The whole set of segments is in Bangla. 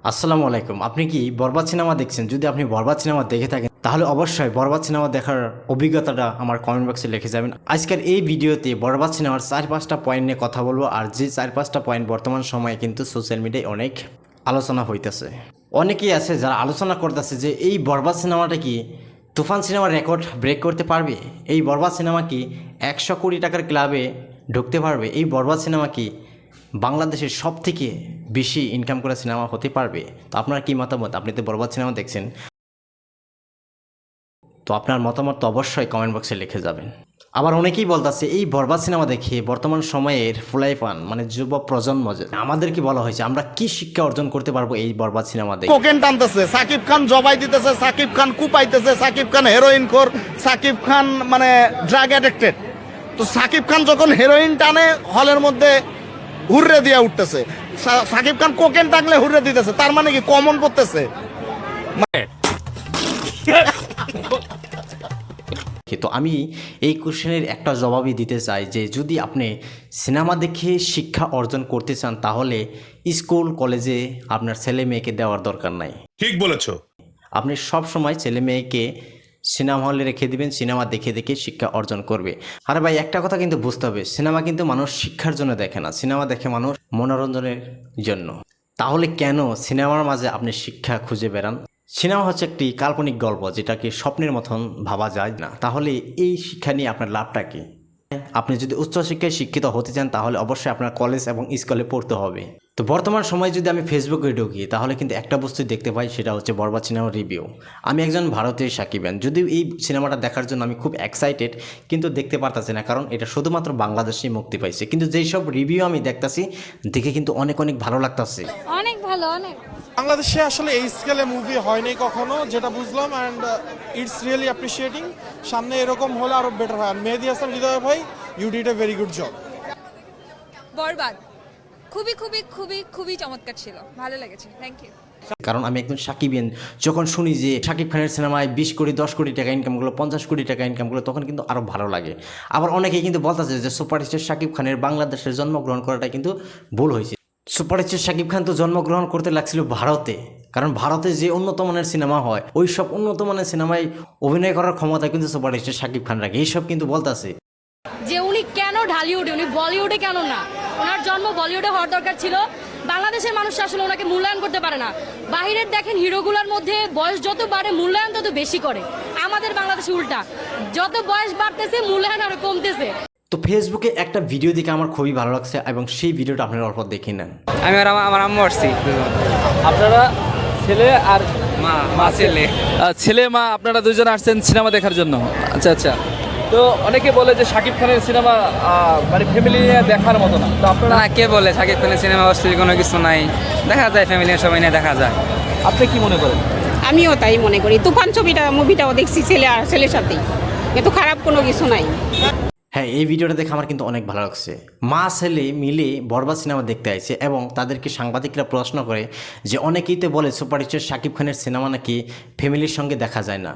আসসালামু আলাইকুম। আপনি কি বরবাদ সিনেমা দেখছেন? যদি আপনি বরবাদ সিনেমা দেখে থাকেন তাহলে অবশ্যই বরবাদ সিনেমা দেখার অভিজ্ঞতাটা আমার কমেন্ট বক্সে লিখে যাবেন। আজকের এই ভিডিওতে বরবাদ সিনেমার 4-5টা পয়েন্ট নিয়ে কথা বলবো, আর যে 4-5টা পয়েন্ট বর্তমান সময়ে কিন্তু সোশ্যাল মিডিয়ায় অনেক আলোচনা হইতেছে। অনেকেই আছে যারা আলোচনা করতেছে যে এই বরবাদ সিনেমাটা কি তুফান সিনেমার রেকর্ড ব্রেক করতে পারবে? এই বরবাদ সিনেমা কি 100 কোটি টাকার ক্লাবে ঢুকতে পারবে? এই বরবাদ সিনেমা কি বাংলাদেশের সবথেকে বেশি ইনকাম করা সিনেমা হতে পারবে? তো আপনার কি মতামত? আপনি তো বরবাদ সিনেমা দেখছেন, তো আপনার মতামত তো অবশ্যই কমেন্ট বক্সে লিখে যাবেন। আবার অনেকেই বলতেছে এই বরবাদ সিনেমা দেখে বর্তমান সময়ের ফুলাইফান মানে যুব প্রজন্ম আমাদেরকে বলা হয়েছে আমরা কি শিক্ষা অর্জন করতে পারবো এই বরবাদ সিনেমা দেখে। কোকেন টানতেছে, সাকিব খান জবাই দিতেছে, সাকিব খান কুপাইতেছে, সাকিব খান হেরোইন খোর, সাকিব খান মানে ড্রাগ অ্যাডিক্টেড। তো সাকিব খান যখন হেরোইন টানে হলের মধ্যে হুররে দিয়া উঠতেছে, সাকিব খান কোকেন টানলে হুররে দিতেছে, তার মানে কি কমন পড়তেছে? তো আমি এই কোশ্চেনের একটা জবাবই দিতে চাই যে যদি আপনি সিনেমা দেখে শিক্ষা অর্জন করতে চান তাহলে স্কুল কলেজে আপনার ছেলে মেয়েকে দেওয়ার দরকার নাই। ঠিক বলেছো। আপনি সব সময় ছেলে মেয়েকে সিনেমা হলে রেখে দিবেন, সিনেমা দেখে দেখে শিক্ষা অর্জন করবে। আরে ভাই একটা কথা কিন্তু বুঝতে হবে, সিনেমা কিন্তু মানুষ শিক্ষার জন্য দেখে না, সিনেমা দেখে মানুষ মনোরঞ্জনের জন্য। তাহলে কেন সিনেমার মাঝে আপনি শিক্ষা খুঁজে বেড়ান? সিনেমা হচ্ছে একটি কাল্পনিক গল্প যেটাকে স্বপ্নের মতন ভাবা যায় না। তাহলে এই শিক্ষা নিয়ে আপনার লাভটা কি? আপনি যদি উচ্চশিক্ষায় শিক্ষিত হতে চান তাহলে অবশ্যই আপনার কলেজ এবং স্কুলে পড়তে হবে। তো বর্তমান সময়ে যদি আমি ফেসবুকে ঢুকি তাহলে কিন্তু একটা বস্তু দেখতে পাই, সেটা হচ্ছে বরবাদ সিনেমার রিভিউ। আমি একজন ভারতীয় সাকিবান, যদিও এই সিনেমাটা দেখার জন্য আমি খুব এক্সাইটেড, কিন্তু দেখতে পারতাছি না কারণ এটা শুধুমাত্র বাংলাদেশেই মুক্তি পাইছে। কিন্তু যেই সব রিভিউ আমি দেখতাছি দেখে কিন্তু অনেক অনেক ভালো লাগতাছে। অনেক ভালো, অনেক। বাংলাদেশে আসলে এই স্কেলে মুভি হয়নি কখনো, যেটা বুঝলাম, অ্যান্ড ইটস রিয়েলি অ্যাপ্রিসিয়েটিং। সামনে এরকম হলে আরো বেটার হয়। মেহেদী হাসান হৃদয় ভাই, you did a very good job. বরবাদ খুবই খুবই খুবই খুবই চমৎকার ছিল, ভালো লেগেছে, থ্যাংক ইউ। কারণ আমি একজন সাকিবিয়ান, যখন শুনি যে শাকিব খানের সিনেমায় 20 কোটি 10 কোটি টাকা ইনকাম করলো, 50 কোটি টাকা ইনকাম করলো, তখন কিন্তু আরও ভালো লাগে। আবার অনেকেই কিন্তু বলতেছে যে সুপারস্টার শাকিব খানের বাংলাদেশে জন্মগ্রহণ করাটা কিন্তু ভুল হয়েছে। সুপারস্টার শাকিব খান তো জন্মগ্রহণ করতে লাগছিল ভারতে, কারণ ভারতে যে উন্নত মানের সিনেমা হয় ওই সব উন্নত মানের সিনেমায় অভিনয় করার ক্ষমতা কিন্তু সুপারস্টার শাকিব খান রাখে, এইসব কিন্তু বলতেছে। যে উনি কেন ঢালিউডে, উনি বলিউডে কেন না? ওনার জন্ম বলিউডে হওয়ার দরকার ছিল। বাংলাদেশের মানুষ আসলে ওনাকে মূল্যায়ন করতে পারে না। বাহিরের দেখেন হিরোগুলোর মধ্যে বয়স যত বাড়ে মূল্যায়ন তত বেশি করে, আমাদের বাংলাদেশে উল্টা, যত বয়স বাড়তেছে মূল্যায়ন আরো কমতেছে। তো ফেসবুকে একটা ভিডিও দেখে আমার খুবই ভালো লাগছে এবং সেই ভিডিওটা আপনারা অল্প দেখে নেন। আমি আর আমার আম্মু আসছি। আপনারা ছেলে আর মা ছেলে ছেলে মা আপনারা দুজন আসছেন সিনেমা দেখার জন্য? আচ্ছা আচ্ছা। তো অনেকে বলে যে শাকিব খানের সিনেমা মানে ফ্যামিলি নিয়ে দেখার মতো না, তো আপনারা না, কে বলে শাকিব খানের সিনেমা অশ্লীল কোনো কিছু নাই, দেখা যায় ফ্যামিলির সবাই নিয়ে দেখা যায়। আপনি কি মনে করেন? আমিও তাই মনে করি। তুফান মুভিটাও দেখছি ছেলের সাথেই, কিন্তু খারাপ কোনো কিছু নাই। হ্যাঁ, এই ভিডিওটা দেখে আমার কিন্তু অনেক ভালো লাগছে। মা ছেলে মিলে বরবাদ সিনেমা দেখতে আসছে এবং তাদেরকে সাংবাদিকরা প্রশ্ন করে যে অনেকেই তো বলে সুপারস্টার শাকিব খানের সিনেমা নাকি ফ্যামিলির সঙ্গে দেখা যায় না।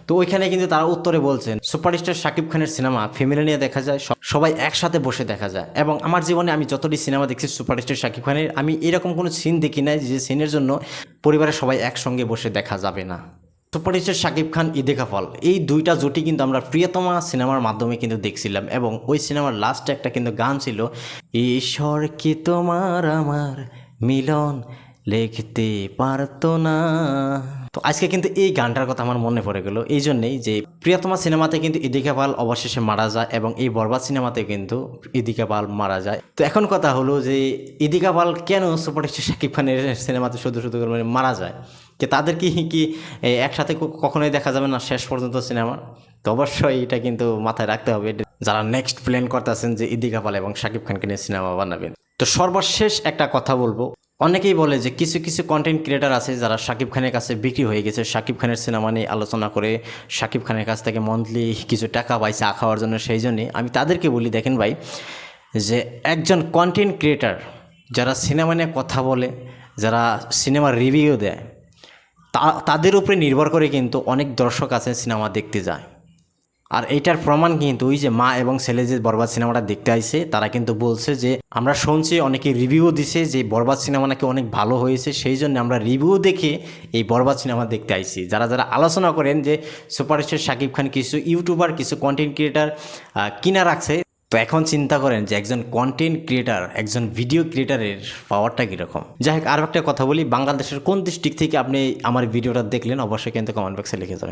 তো ওইখানে কিন্তু তারা উত্তরে বলছেন সুপারস্টার শাকিব খানের সিনেমা ফ্যামিলি নিয়ে দেখা যায়, সবাই একসাথে বসে দেখা যায়। এবং আমার জীবনে আমি যতটি সিনেমা দেখছি সুপারস্টার শাকিব খানের, আমি এরকম কোনো সিন দেখি নাই যে সিনের জন্য পরিবারের সবাই একসঙ্গে বসে দেখা যাবে না। সুপারস্টার শাকিব খান ইদিকা পাল, এই দুইটা জুটি কিন্তু আমরা প্রিয়তমা সিনেমার মাধ্যমে কিন্তু দেখছিলাম এবং ওই সিনেমার লাস্টে একটা কিন্তু গান ছিল, ঈশ্বর কি তোমার আমার মিলন লিখতে পারতো না। তো আজকে কিন্তু এই গানটার কথা আমার মনে পড়ে গেল, এই জন্যেই যে প্রিয়তমা সিনেমাতে কিন্তু ইদিকা পাল অবশেষে মারা যায় এবং এই বরবাদ সিনেমাতে কিন্তু ইদিকা পাল মারা যায়। তো এখন কথা হলো যে ইদিকা পাল কেন সুপারস্টার শাকিব খানের সিনেমাতে শুধু শুধু মানে মারা যায়, যে তাদের কি একসাথে কখনোই দেখা যাবে না শেষ পর্যন্ত সিনেমা? তো অবশ্যই এটা কিন্তু মাথায় রাখতে হবে যারা নেক্সট প্ল্যান করতেছেন যে ইদিকা পাল এবং শাকিব খানকে নিয়ে সিনেমা বানাবেন। তো সর্বশেষ একটা কথা বলবো, অনেকেই বলে যে কিছু কিছু কন্টেন্ট ক্রিয়েটার আছে যারা শাকিব খানের কাছে বিক্রি হয়ে গেছে, শাকিব খানের সিনেমা নিয়ে আলোচনা করে শাকিব খানের কাছ থেকে মান্থলি কিছু টাকা পাইছে চা খাওয়ার জন্য। সেই জন্যে আমি তাদেরকে বলি, দেখেন ভাই, যে একজন কন্টেন্ট ক্রিয়েটার যারা সিনেমা নিয়ে কথা বলে, যারা সিনেমার রিভিউ দেয়, তাদের উপরে নির্ভর করে কিন্তু অনেক দর্শক আছে সিনেমা দেখতে যায়। আর এইটার প্রমাণ কিন্তু ওই যে মা এবং ছেলে যে বরবাদ সিনেমাটা দেখতে আইছে তারা কিন্তু বলছে যে আমরা শুনছি অনেকে রিভিউ দিছে যে বরবাদ সিনেমা নাকি অনেক ভালো হয়েছে, সেই জন্য আমরা রিভিউ দেখে এই বরবাদ সিনেমা দেখতে আইছি। যারা যারা আলোচনা করেন যে সুপারস্টার শাকিব খান কিছু ইউটিউবার কিছু কন্টেন্ট ক্রিয়েটার কিনা রাখছে, তো এখন চিন্তা করেন যে একজন কন্টেন্ট ক্রিয়েটার একজন ভিডিও ক্রিয়েটারের পাওয়ারটা কীরকম। যাই হোক, আরও একটা কথা বলি, বাংলাদেশের কোন ডিস্ট্রিক্ট থেকে আপনি আমার ভিডিওটা দেখলেন অবশ্যই কিন্তু কমেন্ট বক্সে লিখে যাবেন।